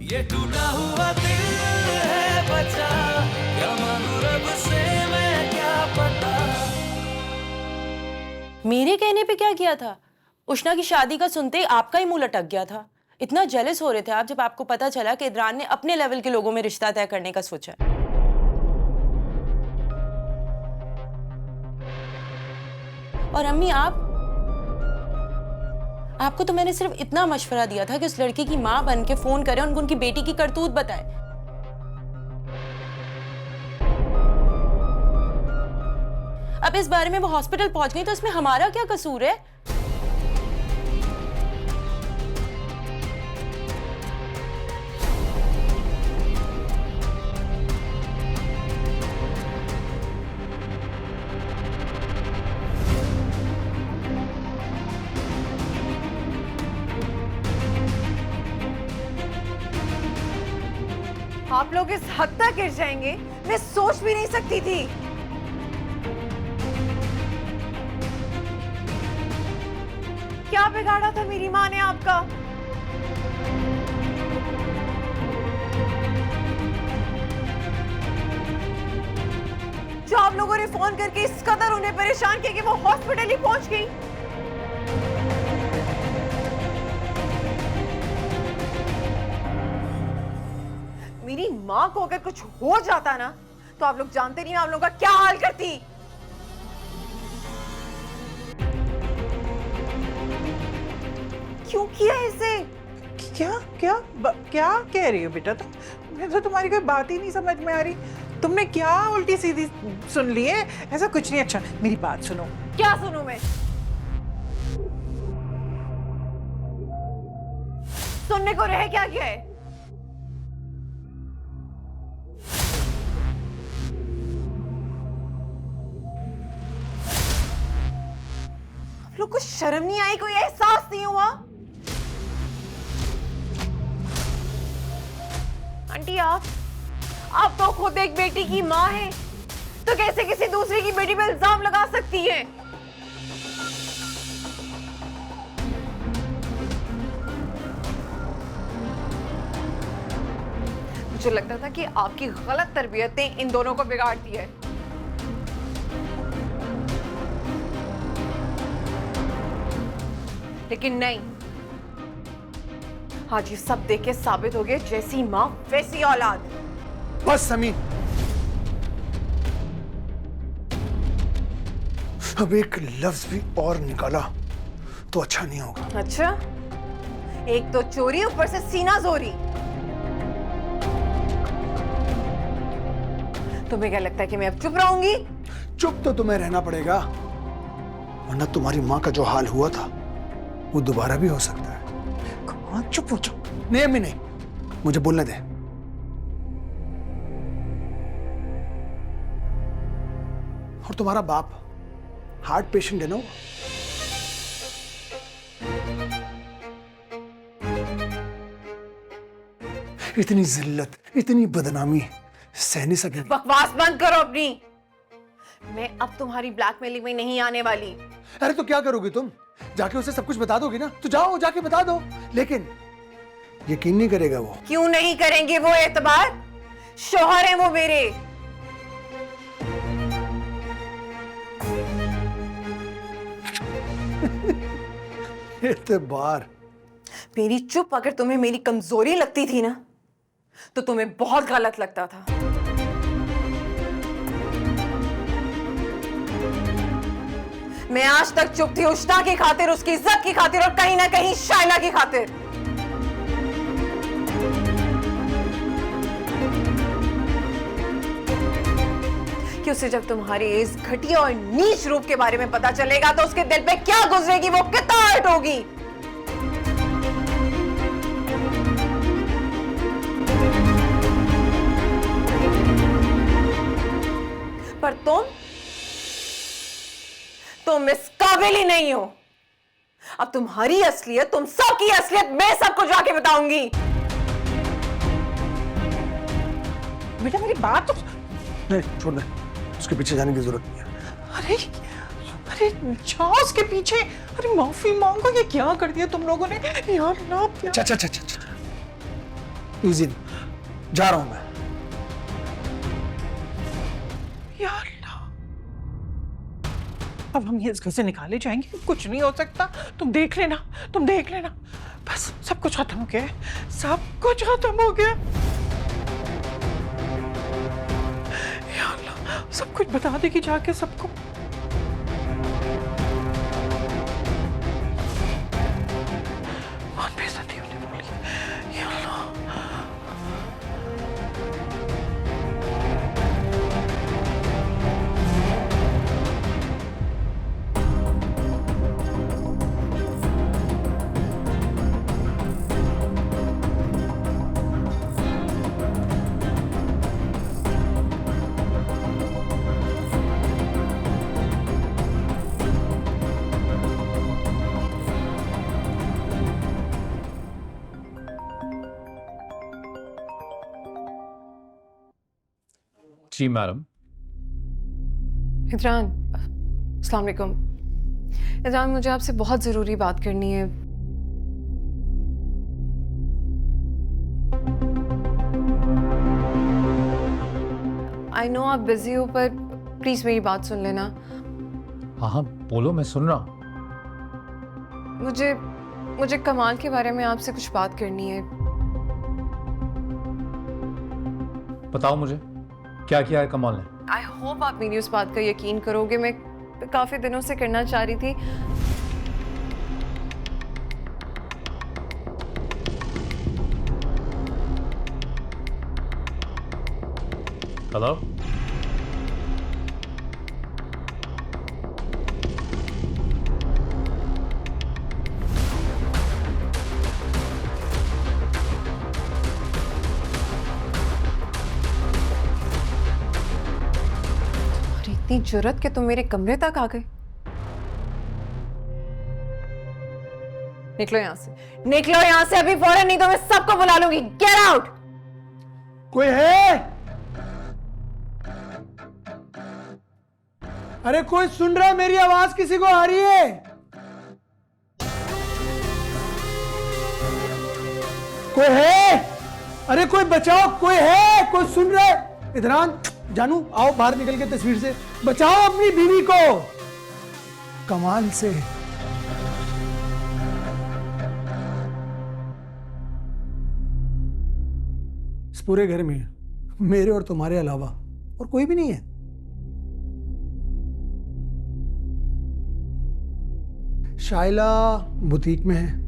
ये टूटा हुआ दिल है बचा, क्या मांगू रब से मैं क्या पता। मेरे कहने पे क्या किया था? उष्णा की शादी का सुनते ही आपका ही मुंह लटक गया था। इतना जेलस हो रहे थे आप जब आपको पता चला कि इदरान ने अपने लेवल के लोगों में रिश्ता तय करने का सोचा है। और अम्मी आपको तो मैंने सिर्फ इतना मशवरा दिया था कि उस लड़की की मां बन के फोन करें, उनको उनकी बेटी की करतूत बताएं। अब इस बारे में वो हॉस्पिटल पहुंच गई तो इसमें हमारा क्या कसूर है? आप लोग इस हद तक गिर जाएंगे, मैं सोच भी नहीं सकती थी। क्या बिगाड़ा था मेरी माँ ने आपका? जो आप लोगों ने फोन करके इस कदर उन्हें परेशान किया कि वो हॉस्पिटल ही पहुंच गई। मेरी माँ को अगर कुछ हो जाता ना तो आप लोग जानते नहीं आप लोगों का क्या हाल करती। क्यों किया इसे? क्या क्या क्या कह रही हो बेटा तुम? मुझे तो तुम्हारी कोई बात ही नहीं समझ में आ रही। तुमने क्या उल्टी सीधी सुन ली है? ऐसा कुछ नहीं। अच्छा मेरी बात सुनो। क्या सुनूं मैं? सुनने को रह क्या गया है? आप लोग को शर्म नहीं आई? कोई एहसास नहीं हुआ? आंटी आप तो खुद एक बेटी की माँ हैं, तो कैसे किसी दूसरे की बेटी पर इल्जाम लगा सकती हैं? मुझे लगता था कि आपकी गलत तरबियत ने इन दोनों को बिगाड़ दिया है। लेकिन नहीं, आज ये सब देख के साबित हो गया जैसी माँ वैसी औलाद। बस समीर, अब एक लफ्ज भी और निकाला तो अच्छा नहीं होगा। अच्छा, एक तो चोरी ऊपर से सीना जोरी। तुम्हें क्या लगता है कि मैं अब चुप रहूंगी? चुप तो तुम्हें रहना पड़ेगा, वरना तुम्हारी माँ का जो हाल हुआ था वो दोबारा भी हो सकता है। चुप हो जाओ। नहीं अम्मी नहीं, मुझे बोलने दे। और तुम्हारा बाप हार्ट पेशेंट है ना? इतनी जिल्लत, इतनी बदनामी सह नहीं सकेगी। बकवास बंद करो अपनी। मैं अब तुम्हारी ब्लैकमेलिंग में नहीं आने वाली। अरे तो क्या करोगी तुम? जाके उसे सब कुछ बता दोगी ना? तो जाओ जाके बता दो, लेकिन यकीन नहीं करेगा वो। क्यों नहीं करेंगे वो एतबार? शौहर है वो मेरे। एतबार? मेरी चुप अगर तुम्हें मेरी कमजोरी लगती थी ना तो तुम्हें बहुत गलत लगता था। मैं आज तक चुप थी उष्णा की खातिर, उसकी इज्जत की खातिर और कहीं ना कहीं शाइला की खातिर। कि उसे जब तुम्हारे इस घटिया और नीच रूप के बारे में पता चलेगा तो उसके दिल पे क्या गुजरेगी, वो कितना हर्ट होगी। पर तुम इस काबिल ही नहीं हो। अब तुम्हारी असलियत, तुम सबकी असलियत मैं सबको जाके बताऊंगी। बेटा मेरी बात तो नहीं, छोड़ दे, उसके पीछे जाने की जरूरत नहीं है। अरे अरे जाओ उसके पीछे। अरे माफी मांगो, ये क्या कर दिया तुम लोगों ने यार ना। अच्छा, इजी जा रहा हूं मैं। या अल्लाह, अब हम ये इस घर से निकाले जाएंगे, कुछ नहीं हो सकता। तुम देख लेना, तुम देख लेना, बस सब कुछ खत्म हो गया है, सब कुछ खत्म हो गया। या अल्लाह, सब कुछ बता देगी जाके सबको। बहुत बेइज्जती होने वाली है। या अल्लाह, जी मैडम। इदरान, अस्सलाम वालेकुम। इदरान, मुझे आपसे बहुत ज़रूरी बात करनी है। आई नो आप बिजी हो, पर प्लीज़ मेरी बात सुन लेना। हाँ हाँ बोलो, मैं सुन रहा हूँ। मुझे कमाल के बारे में आपसे कुछ बात करनी है। बताओ मुझे, क्या किया है कमाल ने? आई होप आप मेरी उस बात का यकीन करोगे। मैं काफ़ी दिनों से करना चाह रही थी। हेलो? इतनी जुर्रत कि तुम मेरे कमरे तक आ गए। निकलो यहां से, निकलो यहां से अभी फौरन, नहीं तो मैं सबको बुला लूंगी। Get out. कोई है? अरे कोई सुन रहा है? मेरी आवाज किसी को आ रही है? कोई है? अरे कोई बचाओ, कोई है? कोई सुन रहा है? इधरान, जानू आओ बाहर निकल के तस्वीर से, बचाओ अपनी बीवी को। कमाल से इस पूरे घर में मेरे और तुम्हारे अलावा और कोई भी नहीं है। शाइला बुटीक में है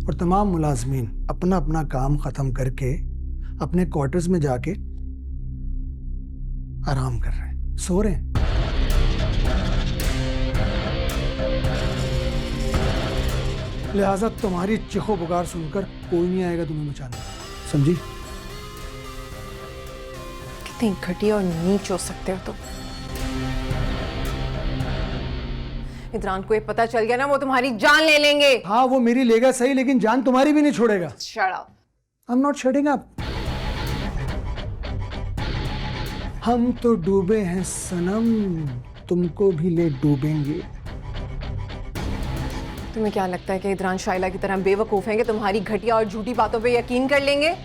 और तमाम मुलाजमीन अपना अपना काम खत्म करके अपने क्वार्टर्स में जाके आराम कर रहे हैं, सो रहे हैं। लिहाजा तुम्हारी चीखो पुकार सुनकर कोई नहीं आएगा तुम्हें बचाने, समझी? कितनी घटिया और नीच हो सकते हो तुम। इदरान को ये पता चल गया ना, वो तुम्हारी जान ले लेंगे। हाँ वो मेरी लेगा सही, लेकिन जान तुम्हारी भी नहीं छोड़ेगा। Shut up. I'm not shutting up. हम तो डूबे हैं सनम, तुमको भी ले डूबेंगे। तुम्हें क्या लगता है कि इदरान शाइला की तरह बेवकूफ हैं कि तुम्हारी घटिया और झूठी बातों पे यकीन कर लेंगे?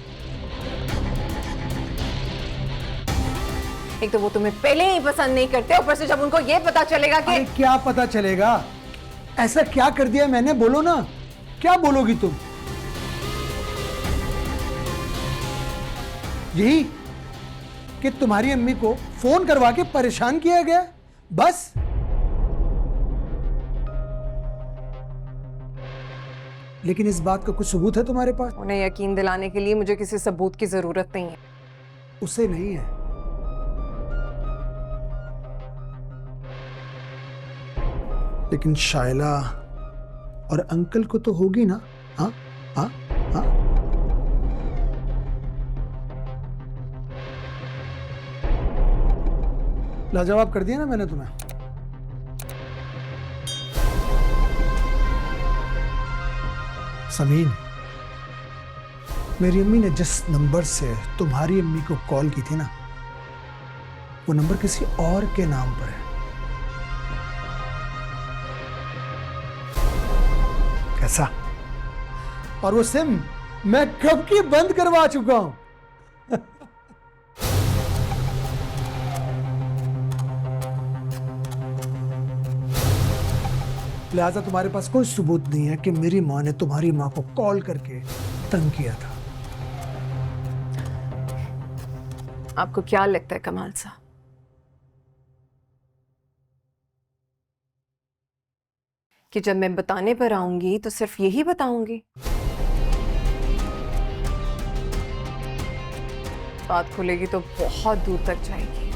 एक तो वो तुम्हें पहले ही पसंद नहीं करते, ऊपर से जब उनको ये पता चलेगा कि अरे क्या पता चलेगा? ऐसा क्या कर दिया मैंने? बोलो ना, क्या बोलोगी तुम? यही कि तुम्हारी अम्मी को फोन करवा के परेशान किया गया, बस। लेकिन इस बात का कुछ सबूत है तुम्हारे पास? उन्हें यकीन दिलाने के लिए मुझे किसी सबूत की जरूरत नहीं है। उसे नहीं है। लेकिन शाइला और अंकल को तो होगी ना? हाँ हाँ हाँ। लाजवाब कर दिया ना मैंने तुम्हें। समीन, मेरी अम्मी ने जिस नंबर से तुम्हारी अम्मी को कॉल की थी ना, वो नंबर किसी और के नाम पर है। कैसा? और वो सिम मैं कब की बंद करवा चुका हूं। लिहाजा तुम्हारे पास कोई सबूत नहीं है कि मेरी मां ने तुम्हारी मां को कॉल करके तंग किया था। आपको क्या लगता है कमाल साहब, कि जब मैं बताने पर आऊंगी तो सिर्फ यही बताऊंगी? बात खुलेगी तो बहुत दूर तक जाएगी।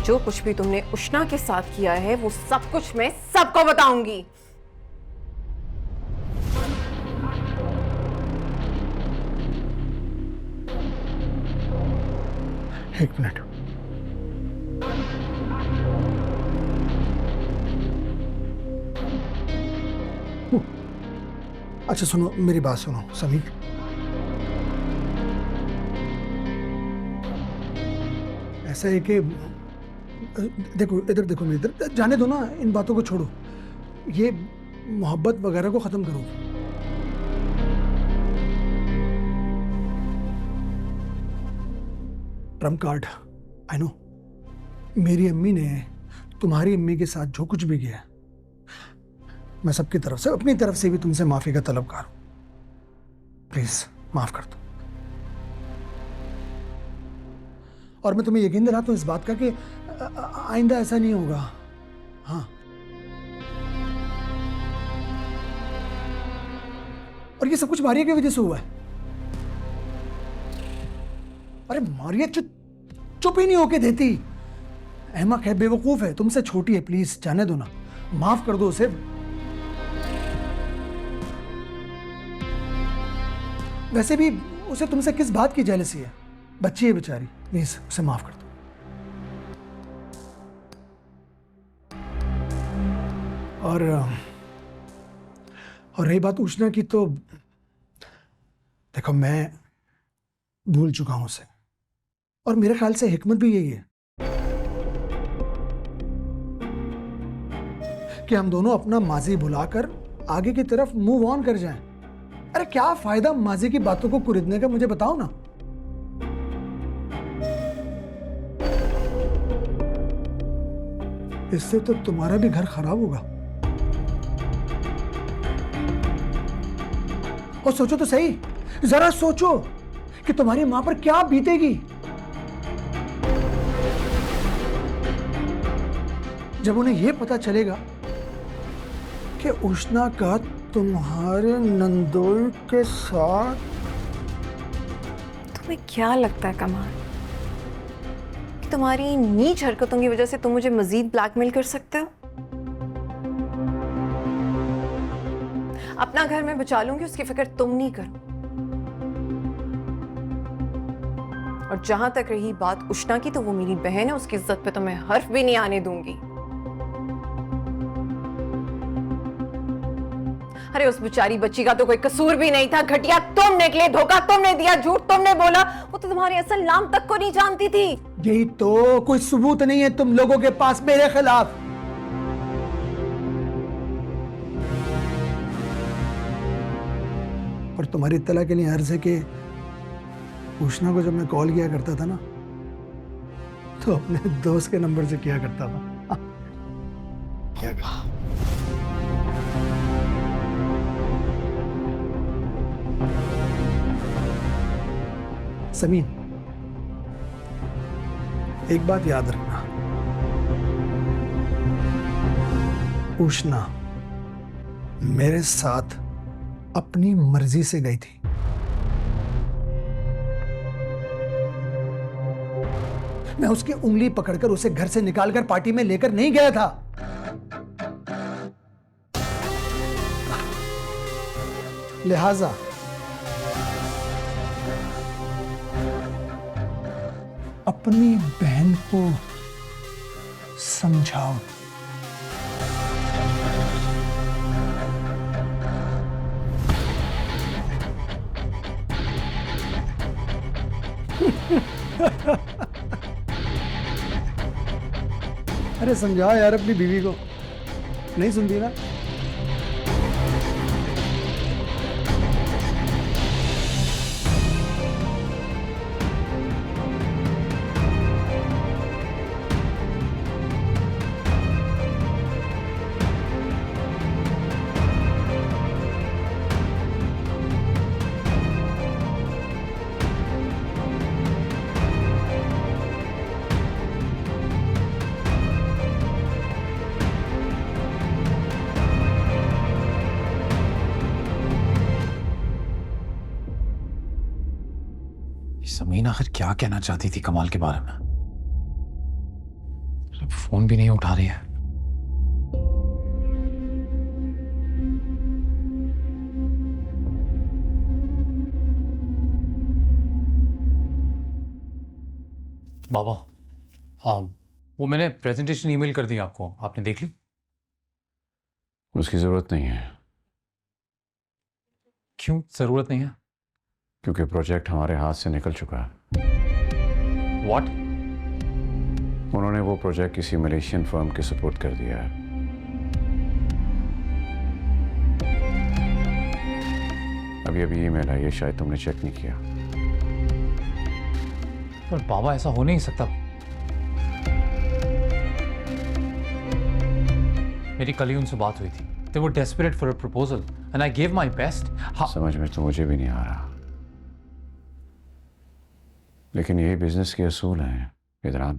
जो कुछ भी तुमने उष्णा के साथ किया है वो सब कुछ मैं सबको बताऊंगी। एक मिनट। अच्छा सुनो, मेरी बात सुनो समीर। ऐसा है कि देखो, इधर देखो, मेरी इधर जाने दो ना, इन बातों को छोड़ो, ये मोहब्बत वगैरह को खत्म करो। Trump card, I know. मेरी अम्मी ने तुम्हारी अम्मी के साथ जो कुछ भी किया, मैं सबकी तरफ से, अपनी तरफ से भी तुमसे माफी का तलबगार हूं। प्लीज माफ कर दो। और मैं तुम्हें यकीन दिलाता हूं इस बात का कि आइंदा ऐसा नहीं होगा। हाँ, और ये सब कुछ मारिया की वजह से हुआ है। अरे मारिया चुप ही नहीं होके देती। अहमक है, बेवकूफ है, तुमसे छोटी है, प्लीज जाने दो ना, माफ कर दो उसे। वैसे भी उसे तुमसे किस बात की जेलसी है? बच्ची है बेचारी, प्लीज उसे माफ कर दो। और रही बात उष्णा की, तो देखो मैं भूल चुका हूं उसे, और मेरे ख्याल से हिकमत भी यही है कि हम दोनों अपना माजी भुलाकर आगे की तरफ मूव ऑन कर जाएं। अरे क्या फायदा माजी की बातों को कुरिदने का, मुझे बताओ ना। इससे तो तुम्हारा भी घर खराब होगा। और सोचो तो सही, जरा सोचो कि तुम्हारी मां पर क्या बीतेगी जब उन्हें यह पता चलेगा कि उष्णा का तुम्हारे नंदोई के साथ। तुम्हें क्या लगता है कमाल कि तुम्हारी नीच हरकतों की वजह से तुम मुझे मजीद ब्लैकमेल कर सकते हो? अपना घर मैं बचा लूंगी, उसकी फिक्र तुम नहीं करो। और जहां तक रही बात उष्णा की, तो वो मेरी बहन है, उसकी इज्जत पे तो मैं हर्फ भी नहीं आने दूंगी। अरे उस बेचारी बच्ची का तो कोई कसूर भी नहीं था। घटिया तुम निकले, धोखा तुमने दिया, झूठ तुमने बोला। वो तो तुम्हारे असल नाम तक को नहीं जानती थी। यही तो, कोई सबूत नहीं है तुम लोगों के पास मेरे खिलाफ। और तुम्हारी इत्तला के लिए अर्ज है कि उष्णा को जब मैं कॉल किया करता था ना, तो अपने दोस्त के नंबर से किया करता था। क्या कहा? समीन, एक बात याद रखना, उष्णा मेरे साथ अपनी मर्जी से गई थी। मैं उसकी उंगली पकड़कर उसे घर से निकालकर पार्टी में लेकर नहीं गया था। लिहाजा अपनी बहन को समझाओ। अरे समझाओ यार अपनी बीवी को। नहीं सुनती ना? समीना आखिर क्या कहना चाहती थी कमाल के बारे में? फोन भी नहीं उठा रही है। बाबा, हाँ, वो मैंने प्रेजेंटेशन ईमेल कर दी आपको, आपने देख ली? उसकी जरूरत नहीं है। क्यों जरूरत नहीं है? क्योंकि प्रोजेक्ट हमारे हाथ से निकल चुका है। What? उन्होंने वो प्रोजेक्ट किसी मलेशियन फर्म के सपोर्ट कर दिया है। अभी अभी ईमेल आई है, शायद तुमने चेक नहीं किया। पर बाबा ऐसा हो नहीं सकता। मेरी कल ही उनसे बात हुई थी। They were desperate for a proposal and I gave my best. समझ में तो मुझे भी नहीं आ रहा, लेकिन यही बिजनेस के असूल हैं इदरान।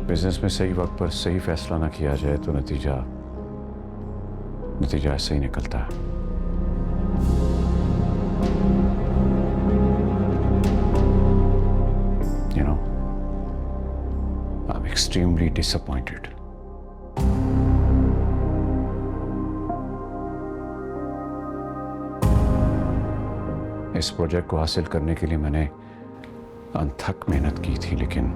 बिजनेस में सही वक्त पर सही फैसला ना किया जाए तो नतीजा ऐसे ही निकलता है। You know, I'm extremely disappointed. इस प्रोजेक्ट को हासिल करने के लिए मैंने अनथक मेहनत की थी, लेकिन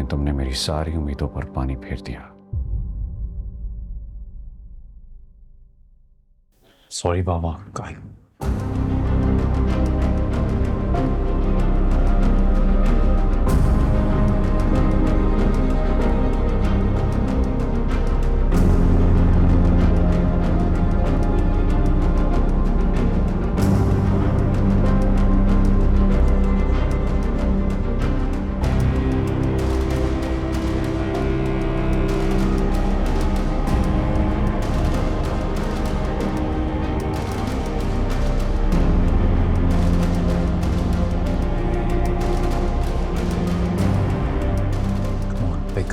तुमने मेरी सारी उम्मीदों पर पानी फेर दिया। सॉरी बाबा। काय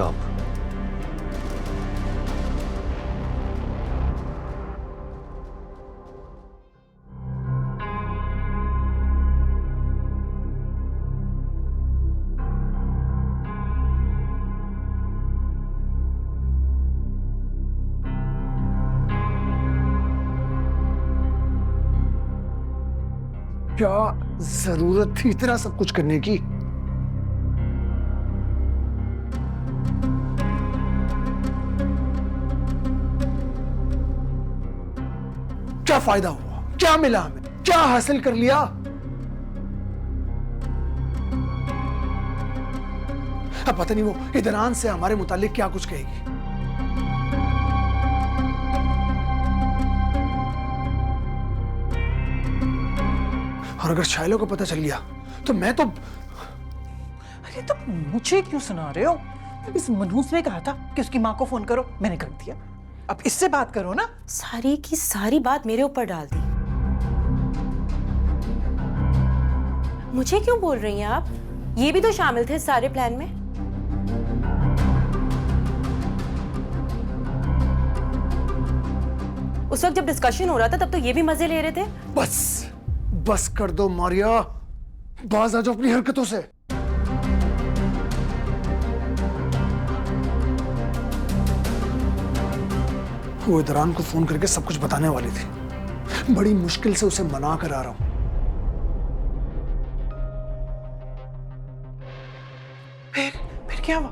up. क्या जरूरत थी इतना सब कुछ करने की? क्या फायदा हुआ? क्या मिला हमें? क्या हासिल कर लिया? अब पता नहीं वो इदरान से हमारे मुतालिक क्या कुछ कहेगी। और अगर शाइलो को पता चल गया तो मैं तो... अरे तो मुझे क्यों सुना रहे हो? इस मनहूस ने कहा था कि उसकी माँ को फोन करो, मैंने कर दिया। अब इससे बात करो ना। सारी की सारी बात मेरे ऊपर डाल दी। मुझे क्यों बोल रही हैं आप? ये भी तो शामिल थे इस सारे प्लान में। उस वक्त जब डिस्कशन हो रहा था तब तो ये भी मजे ले रहे थे। बस कर दो मारिया, बाज आ जाओ अपनी हरकतों से। वो इदरान को फोन करके सब कुछ बताने वाली थी। बड़ी मुश्किल से उसे मना कर आ रहा हूं। फिर क्या हुआ?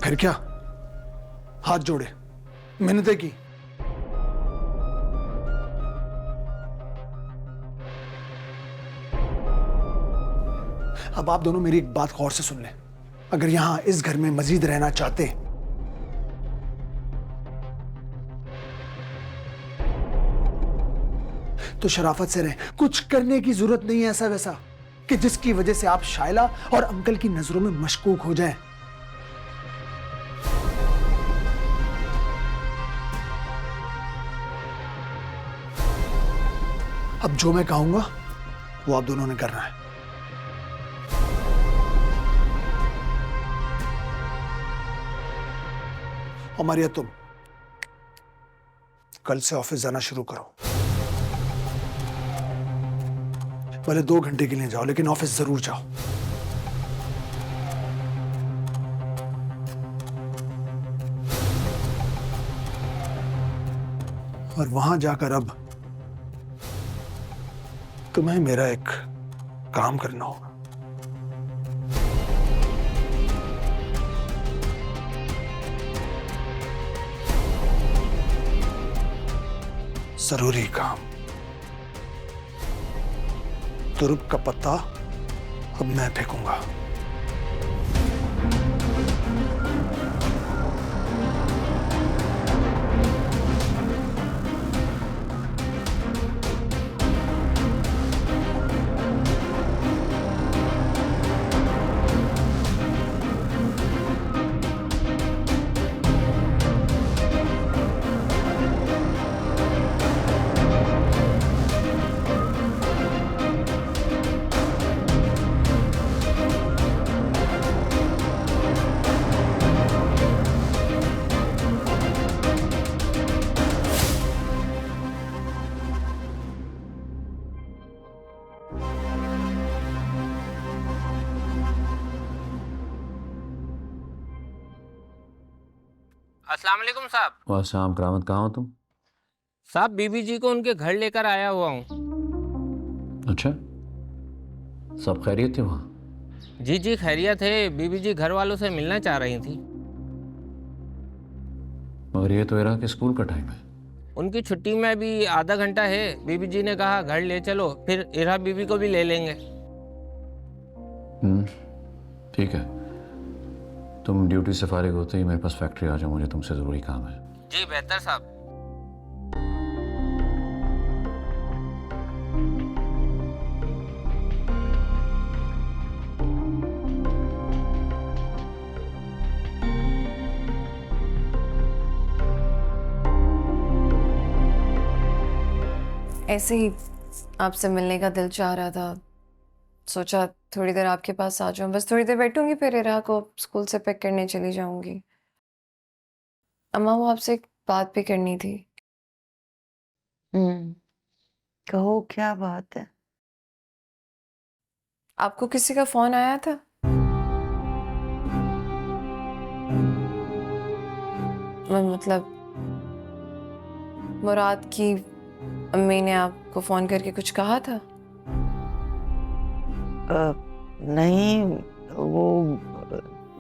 फिर क्या? हाथ जोड़े, मिन्नतें की। अब आप दोनों मेरी एक बात गौर से सुन लें। अगर यहां इस घर में मजीद रहना चाहते तो शराफत से रहें। कुछ करने की जरूरत नहीं है ऐसा वैसा कि जिसकी वजह से आप शायला और अंकल की नजरों में मशकूक हो जाएं। अब जो मैं कहूंगा वो आप दोनों ने करना है। और मारिया, तुम कल से ऑफिस जाना शुरू करो। भले 2 घंटे के लिए जाओ, लेकिन ऑफिस जरूर जाओ। और वहां जाकर अब तुम्हें मेरा एक काम करना होगा। जरूरी काम। तुरुप का पत्ता अब मैं फेंकूंगा। अस्सलाम वालेकुम साहब। वाह करामत, कहाँ हो तुम? साहब बीबी जी को उनके घर लेकर आया हुआ हूँ। अच्छा, सब खैरियत थी वहाँ? जी जी खैरियत है। बीबी जी घर वालों से मिलना चाह रही थी। मगर ये तो इरा के स्कूल का टाइम है। उनकी छुट्टी में भी आधा घंटा है। बीबी जी ने कहा घर ले चलो, फिर इरा बीबी को भी ले लेंगे। ठीक है, तुम ड्यूटी से फारिग होते ही मेरे पास फैक्ट्री आ जाओ, मुझे तुमसे ज़रूरी काम है। जी बेहतर साहब। ऐसे ही आपसे मिलने का दिल चाह रहा था, सोचा थोड़ी देर आपके पास आ जाऊं। बस थोड़ी देर बैठूंगी, फिर इरा को स्कूल से पिक करने चली जाऊंगी। अम्मा, वो आपसे एक बात भी करनी थी। कहो, क्या बात है? आपको किसी का फोन आया था? मतलब मुराद की अम्मी ने आपको फोन करके कुछ कहा था? नहीं, वो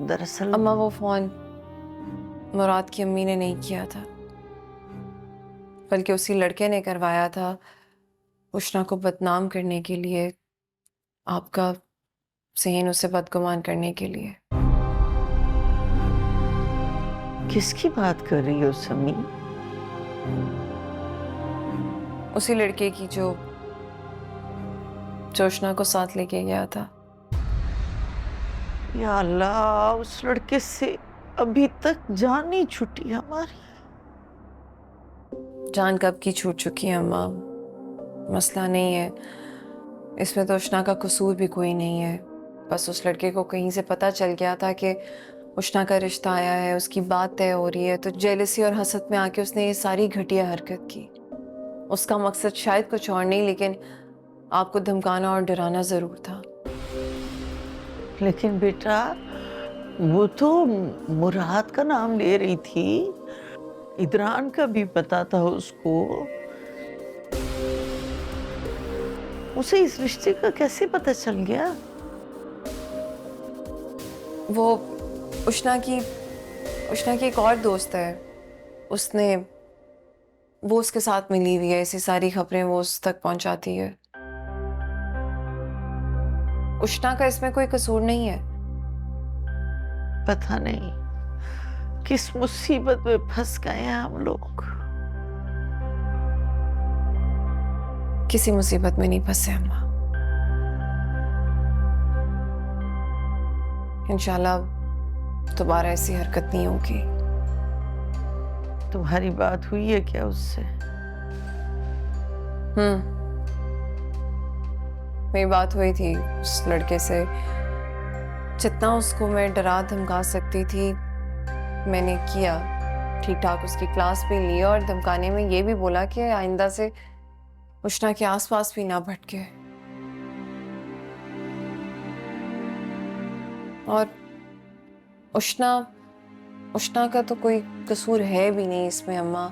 दरअसल अम्मा, वो फोन मुराद की अम्मी ने नहीं किया था, बल्कि उसी लड़के ने करवाया था, उष्णा को बदनाम करने के लिए, आपका सेहन उसे बदगुमान करने के लिए। किसकी बात कर रही हो समी? उसी लड़के की जो उष्णा को साथ लेके गया था। या अल्लाह, उस लड़के से अभी तक जान नहीं छूटी हमारी। जान कब की छूट चुकी है अम्मा, मसला नहीं है इसमें, तो उष्णा का कसूर भी कोई नहीं है। बस उस लड़के को कहीं से पता चल गया था कि उष्णा का रिश्ता आया है, उसकी बात तय हो रही है, तो जेलसी और हसद में आके उसने ये सारी घटिया हरकत की। उसका मकसद शायद कुछ और नहीं, लेकिन आपको धमकाना और डराना जरूर था। लेकिन बेटा, वो तो मुराद का नाम ले रही थी, इदरान का भी पता था उसको। उसे इस रिश्ते का कैसे पता चल गया? वो उष्णा की एक और दोस्त है, वो उसके साथ मिली हुई है, ऐसी सारी खबरें वो उस तक पहुंचाती है। उष्णा का इसमें कोई कसूर नहीं है। पता नहीं किस मुसीबत में फंस गए हैं हम लोग। किसी मुसीबत में नहीं फंसे अम्मा। इंशाल्लाह दोबारा ऐसी हरकत नहीं होगी। तुम्हारी बात हुई है क्या उससे? मेरी बात हुई थी उस लड़के से। जितना उसको मैं डरा धमका सकती थी मैंने किया। ठीक ठाक उसकी क्लास भी ली और धमकाने में ये भी बोला कि आइंदा से उष्णा के आसपास भी ना भटके। और उष्णा का तो कोई कसूर है भी नहीं इसमें अम्मा।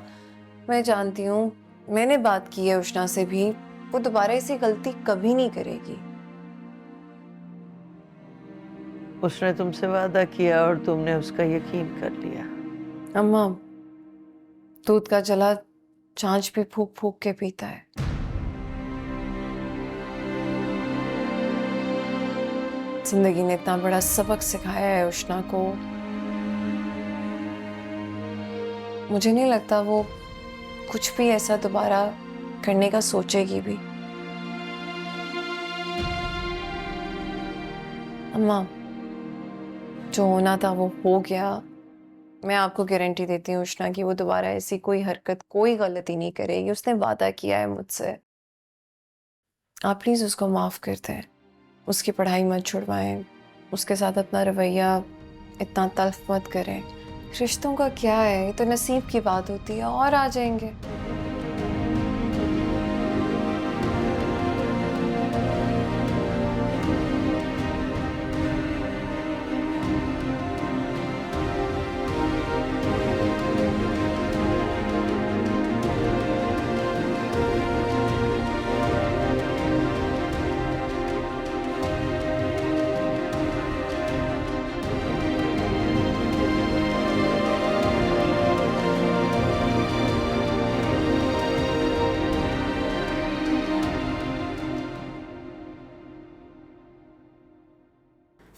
मैं जानती हूँ, मैंने बात की है उष्णा से भी, वो दोबारा ऐसी गलती कभी नहीं करेगी। उसने तुमसे वादा किया और तुमने उसका यकीन कर लिया। अम्मा, दूध का जला छाछ भी फूक फूक के पीता है। जिंदगी ने इतना बड़ा सबक सिखाया है उष्णा को, मुझे नहीं लगता वो कुछ भी ऐसा दोबारा करने का सोचेगी भी। अम्मा, जो होना था वो हो गया। मैं आपको गारंटी देती हूँ उष्णा की वो दोबारा ऐसी कोई हरकत, कोई गलती नहीं करेगी। उसने वादा किया है मुझसे। आप प्लीज उसको माफ कर दें, उसकी पढ़ाई मत छुड़वाएं, उसके साथ अपना रवैया इतना तल्फ मत करें। रिश्तों का क्या है, ये तो नसीब की बात होती है, और आ जाएंगे।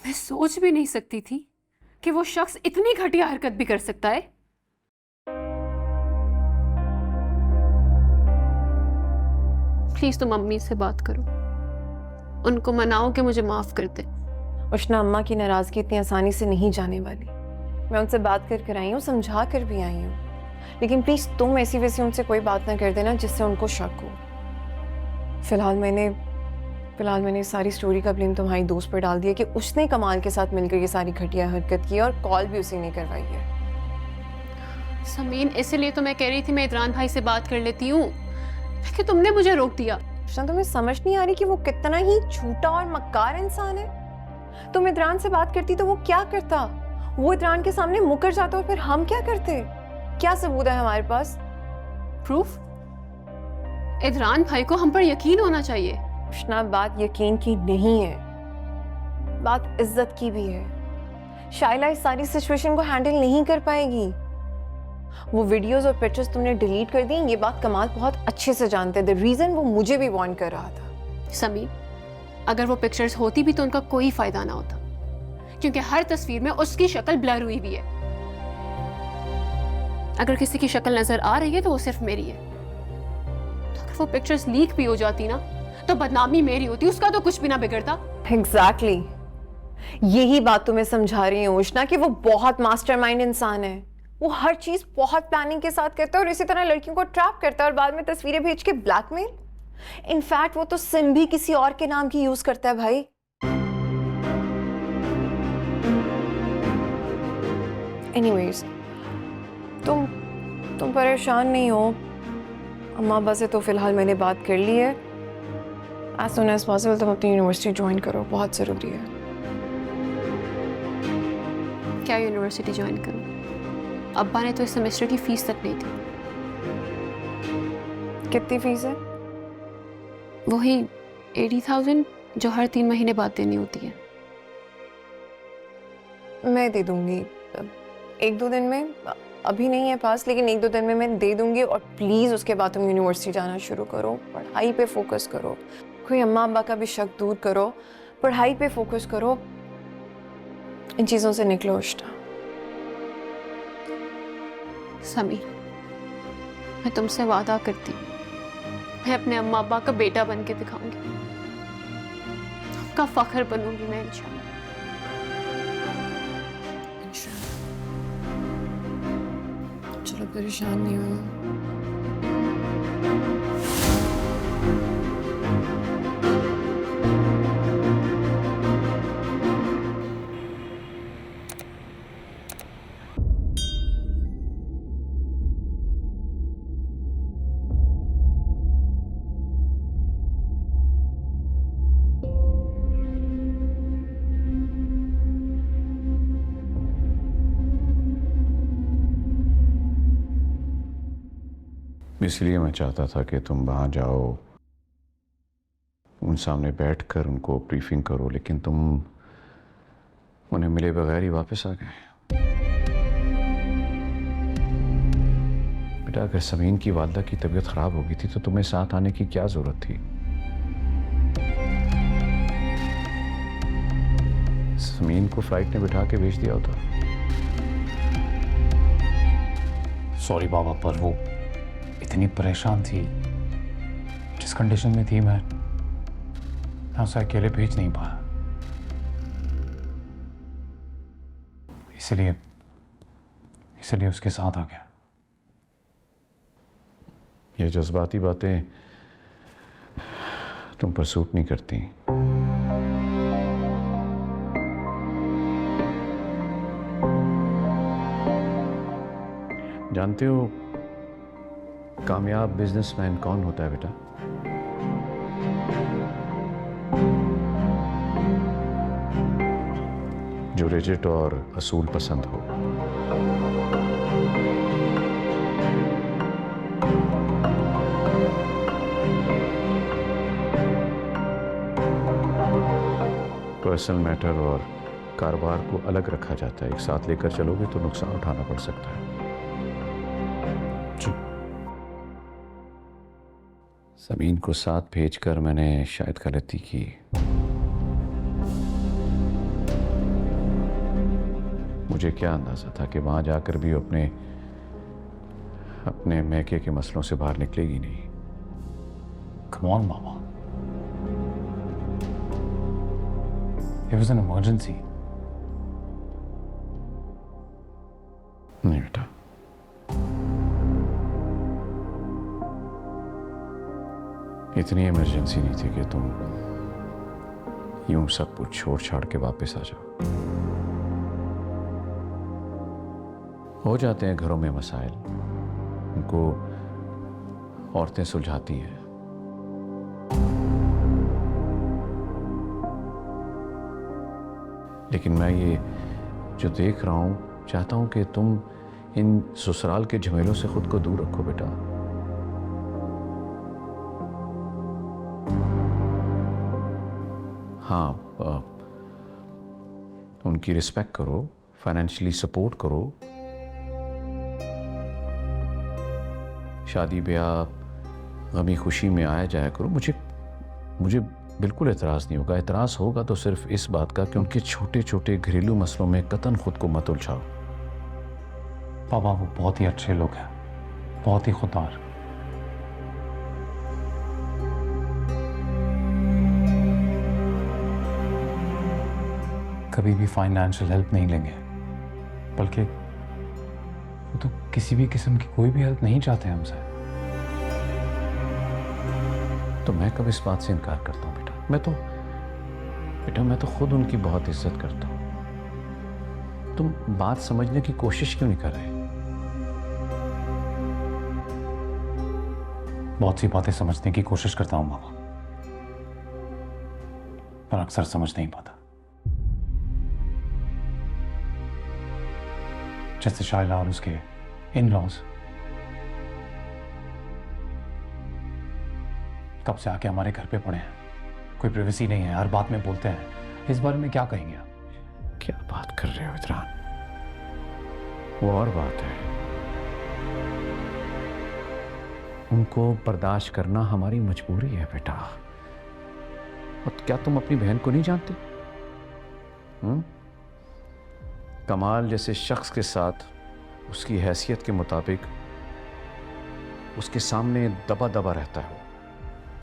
मैं सोच भी नहीं सकती थी कि वो शख्स इतनी घटिया हरकत भी कर सकता है। प्लीज तुम मम्मी से बात करो, उनको मनाओ कि मुझे माफ कर दे। उष्णा, अम्मा की नाराजगी इतनी आसानी से नहीं जाने वाली। मैं उनसे बात कर आई हूँ, समझा कर भी आई हूँ, लेकिन प्लीज तुम ऐसी वैसी उनसे कोई बात ना कर देना जिससे उनको शक हो। फिलहाल मैंने सारी स्टोरी का ब्लेम तुम्हारी दोस्त पर डाल दिया कि उसने कमाल के साथ मिलकर ये सारी घटिया हरकत की और कॉल भी उसी ने करवाई है। समीन, इसलिए तो मैं कह रही थी मैं इदरान भाई से बात कर लेती हूँ, लेकिन तुमने मुझे रोक दिया। तुम्हें समझ नहीं आ रही कि वो कितना ही झूठा और मक्कार इंसान है। तुम इदरान से बात करती तो वो क्या करता? वो इदरान के सामने मुकर जाता और फिर हम क्या करते? क्या सबूत है हमारे पास? प्रूफ? इदरान भाई को हम पर यकीन होना चाहिए। उष्णा, बात यकीन की नहीं है, बात इज्जत की भी है। शाइला इस सारी सिचुएशन को हैंडल नहीं कर पाएगी। वो वीडियोस और पिक्चर्स तुमने डिलीट कर दी, ये बात कमाल बहुत अच्छे से जानते हैं। द रीजन वो मुझे भी वार्न कर रहा था। समीर, अगर वो पिक्चर्स होती भी तो उनका कोई फायदा ना होता, क्योंकि हर तस्वीर में उसकी शक्ल ब्लर हुई हुई है। अगर किसी की शक्ल नजर आ रही है तो वो सिर्फ मेरी है। तो अगर वो पिक्चर्स लीक भी हो जाती ना तो बदनामी मेरी होती, उसका तो कुछ भी ना बिगड़ता। एग्जैक्टली, यही बात तुम्हें समझा रही हूँ उष्णा कि वो बहुत मास्टरमाइंड इंसान है। वो हर चीज बहुत प्लानिंग के साथ करता है और इसी तरह लड़कियों को ट्रैप करता है और बाद में तस्वीरें भेज के ब्लैकमेल। इनफैक्ट वो तो सिम भी किसी और के नाम की यूज करता है भाई। एनीवेज, तुम परेशान नहीं हो। अम्मा बस से तो फिलहाल मैंने बात कर ली है। एज सुन एज पॉसिबल तुम अपनी यूनिवर्सिटी ज्वाइन करो, बहुत ज़रूरी है। क्या यूनिवर्सिटी ज्वाइन करूं? अब्बा ने तो इस सेमेस्टर की फीस तक नहीं दी। कितनी फीस है? वही 80,000 जो हर 3 महीने बाद देनी होती है। मैं दे दूंगी 1-2 दिन में। अभी नहीं है पास, लेकिन 1-2 दिन में मैं दे दूंगी। और प्लीज़ उसके बाद तुम यूनिवर्सिटी जाना शुरू करो, पढ़ाई पे फोकस करो, कोई अम्मा अब्बा का भी शक दूर करो। पढ़ाई पे फोकस करो, इन चीज़ों से निकलो उष्णा। समीर, मैं तुमसे वादा करती हूँ, मैं अपने अम्मा अब्बा का बेटा बन के दिखाऊंगी, आपका फख्र बनूंगी मैं इंशाल्लाह। चलो परेशान नहीं हो। इसलिए मैं चाहता था कि तुम वहाँ जाओ, उन सामने बैठकर उनको ब्रीफिंग करो, लेकिन तुम उन्हें मिले बगैर ही वापस आ गए। बेटा, अगर समीन की वालदा की तबीयत खराब हो गई थी तो तुम्हें साथ आने की क्या जरूरत थी? समीन को फ्लाइट में बिठा के भेज दिया होता। सॉरी बाबा, पर वो इतनी परेशान थी, जिस कंडीशन में थी मैं उसे अकेले भेज नहीं पाया, इसलिए उसके साथ आ गया। ये जज्बाती बातें तुम पर सूट नहीं करती। जानते हो कामयाब बिजनेसमैन कौन होता है बेटा? जो रिजिड और असूल पसंद हो। पर्सनल मैटर और कारोबार को अलग रखा जाता है। एक साथ लेकर चलोगे तो नुकसान उठाना पड़ सकता है। समीन को साथ भेजकर मैंने शायद गलती की। मुझे क्या अंदाजा था कि वहां जाकर भी अपने मैके के मसलों से बाहर निकलेगी नहीं। Come on, Mama. It was an emergency. नहीं बेटा, इतनी इमरजेंसी नहीं थी कि तुम यूं सब कुछ छोड़ छाड़ के वापस आ जाओ। हो जाते हैं घरों में मसाइल, उनको औरतें सुलझाती हैं। लेकिन मैं ये जो देख रहा हूं, चाहता हूं कि तुम इन ससुराल के झमेलों से खुद को दूर रखो बेटा। हाँ, उनकी रिस्पेक्ट करो, फाइनेंशियली सपोर्ट करो, शादी ब्याह गमी खुशी में आया जाया करो। मुझे बिल्कुल एतराज़ नहीं होगा। एतराज़ होगा तो सिर्फ इस बात का कि उनके छोटे छोटे घरेलू मसलों में कतन खुद को मत उलझाओ। पापा वो बहुत ही अच्छे लोग हैं, बहुत ही खुददार। कभी भी फाइनेंशियल हेल्प नहीं लेंगे, बल्कि वो तो किसी भी किस्म की कोई भी हेल्प नहीं चाहते हमसे। तो मैं कब इस बात से इनकार करता हूँ बेटा? मैं तो खुद उनकी बहुत इज्जत करता हूँ। तुम बात समझने की कोशिश क्यों नहीं कर रहे? बहुत सी बातें समझने की कोशिश करता हूँ मामा, पर अक्सर समझ नहीं पाता। जैसे शाइला और उसके इन-लॉज कब से आके हमारे घर पे पड़े हैं, कोई प्राइवेसी नहीं है, हर बात में बोलते हैं। इस बारे में क्या कहेंगे आप? क्या बात कर रहे हो इदरान? वो और बात है। उनको बर्दाश्त करना हमारी मजबूरी है बेटा। और क्या तुम अपनी बहन को नहीं जानते? कमाल जैसे शख्स के साथ उसकी हैसियत के मुताबिक उसके सामने दबा दबा रहता है,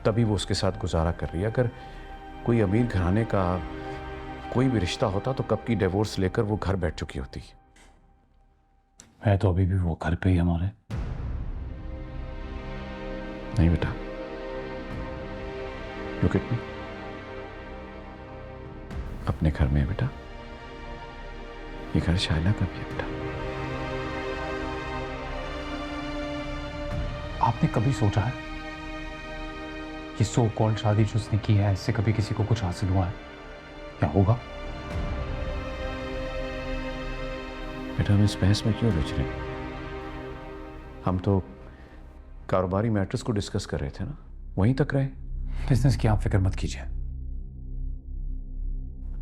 तभी वो उसके साथ गुजारा कर रही है। अगर कोई अमीर घराने का कोई भी रिश्ता होता तो कब की डिवोर्स लेकर वो घर बैठ चुकी होती। है तो अभी भी वो घर पे ही हमारे। नहीं बेटा, लुक एट मी, अपने घर में है बेटा, ये घर शाइला का भी है बेटा। आपने कभी सोचा है कि सो कॉल्ड शादी जो उसने की है इससे कभी किसी को कुछ हासिल हुआ है या होगा? बेटा हम इस बहस में क्यों रुझ रहे हैं? हम तो कारोबारी मैटर्स को डिस्कस कर रहे थे ना, वहीं तक रहे। बिजनेस की आप फिक्र मत कीजिए,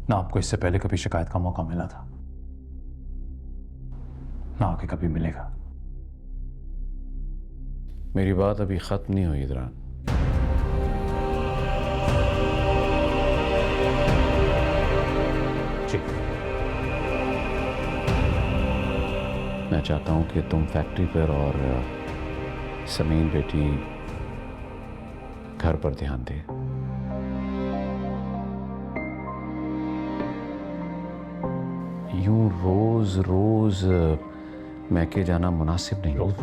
ना आपको इससे पहले कभी शिकायत का मौका मिला था, ना आगे कभी मिलेगा। मेरी बात अभी खत्म नहीं हुई इदरान। जी, मैं चाहता हूं कि तुम फैक्ट्री पर और समीन बेटी घर पर ध्यान दे। यूं रोज रोज मैके जाना मुनासिब नहीं। रोज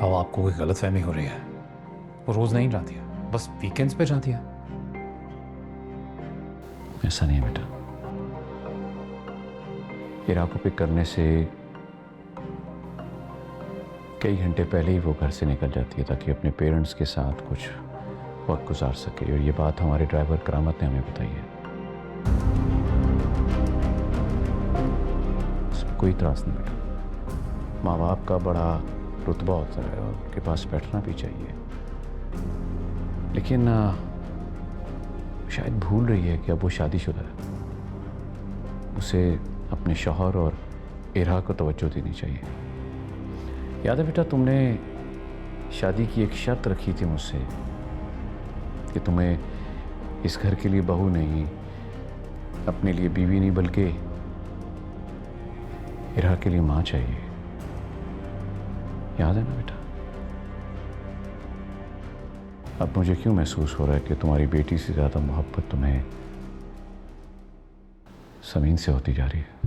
बाबा आपको कोई गलतफहमी हो रही है, वो रोज नहीं जाती है, बस वीकेंड्स पे जाती है। ऐसा नहीं है बेटा, इरा को पिक करने से कई घंटे पहले ही वो घर से निकल जाती है ताकि अपने पेरेंट्स के साथ कुछ वक्त गुजार सके, और ये बात हमारे ड्राइवर करामत ने हमें बताई है। इसमें कोई त्रास नहीं बेटा, माँ बाप का बड़ा रुतबा होता है और उनके पास बैठना भी चाहिए, लेकिन शायद भूल रही है कि अब वो शादीशुदा है, उसे अपने शौहर और इरा को तवज्जो देनी चाहिए। याद है बेटा, तुमने शादी की एक शर्त रखी थी मुझसे कि तुम्हें इस घर के लिए बहू नहीं, अपने लिए बीवी नहीं, बल्कि इरा के लिए माँ चाहिए। याद है ना बेटा? अब मुझे क्यों महसूस हो रहा है कि तुम्हारी बेटी से ज्यादा मोहब्बत तुम्हें समीन से होती जा रही है।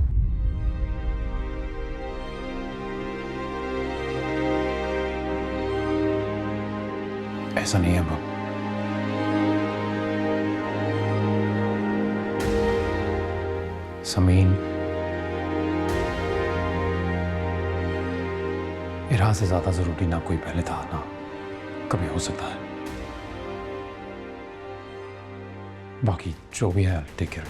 ऐसा नहीं है बाबा, समीन इरा से ज्यादा जरूरी ना कोई पहले था ना कभी हो सकता है। बाकी जो भी है टेक केयर।